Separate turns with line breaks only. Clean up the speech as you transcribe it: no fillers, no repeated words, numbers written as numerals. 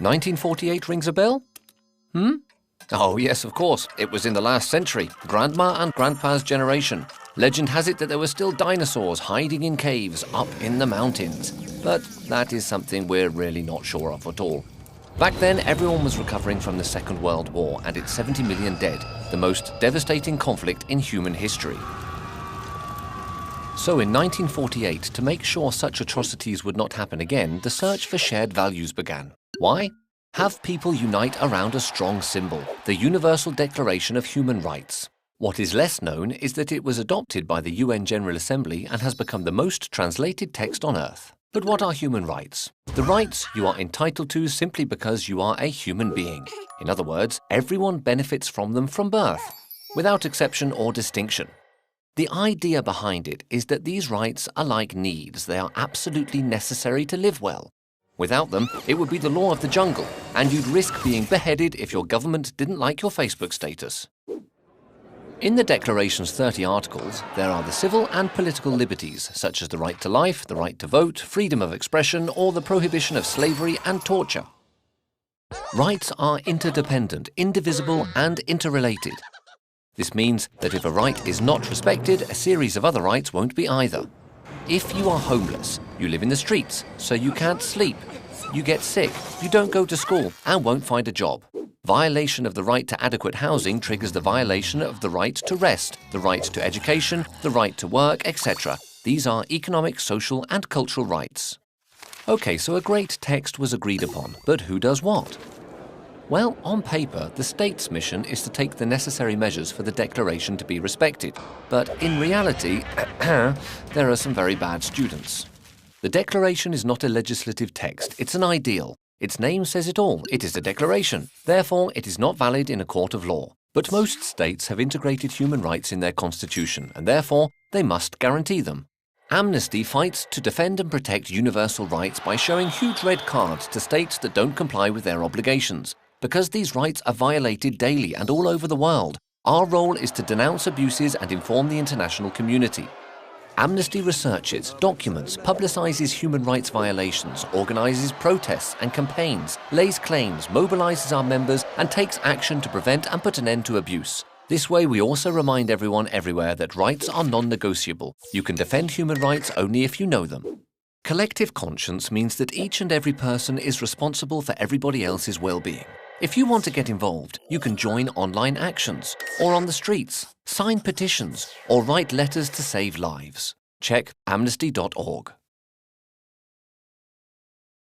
1948 rings a bell? Oh, yes, of course. It was in the last century, Grandma and Grandpa's generation. Legend has it that there were still dinosaurs hiding in caves up in the mountains. But that is something we're really not sure of at all. Back then, everyone was recovering from the Second World War and its 70 million dead, the most devastating conflict in human history. So in 1948, to make sure such atrocities would not happen again, the search for shared values began. Why? Have people unite around a strong symbol, the Universal Declaration of Human Rights. What is less known is that it was adopted by the UN General Assembly and has become the most translated text on Earth. But what are human rights? The rights you are entitled to simply because you are a human being. In other words, everyone benefits from them from birth, without exception or distinction. The idea behind it is that these rights are like needs. They are absolutely necessary to live well. Without them, it would be the law of the jungle, and you'd risk being beheaded if your government didn't like your Facebook status. In the Declaration's 30 articles, there are the civil and political liberties, such as the right to life, the right to vote, freedom of expression, or the prohibition of slavery and torture. Rights are interdependent, indivisible, and interrelated. This means that if a right is not respected, a series of other rights won't be either. If you are homeless, you live in the streets, so you can't sleep. You get sick, you don't go to school, and won't find a job. Violation of the right to adequate housing triggers the violation of the right to rest, the right to education, the right to work, etc. These are economic, social, and cultural rights. Okay, so a great text was agreed upon, but who does what? Well, on paper, the state's mission is to take the necessary measures for the Declaration to be respected. But in reality, there are some very bad students. The Declaration is not a legislative text, it's an ideal. Its name says it all, it is a declaration. Therefore, it is not valid in a court of law. But most states have integrated human rights in their constitution, and therefore, they must guarantee them. Amnesty fights to defend and protect universal rights by showing huge red cards to states that don't comply with their obligations. Because these rights are violated daily and all over the world, our role is to denounce abuses and inform the international community. Amnesty researches, documents, publicizes human rights violations, organizes protests and campaigns, lays claims, mobilizes our members, and takes action to prevent and put an end to abuse. This way, we also remind everyone everywhere that rights are non-negotiable. You can defend human rights only if you know them. Collective conscience means that each and every person is responsible for everybody else's well-being. If you want to get involved, you can join online actions, or on the streets, sign petitions, or write letters to save lives. Check amnesty.org.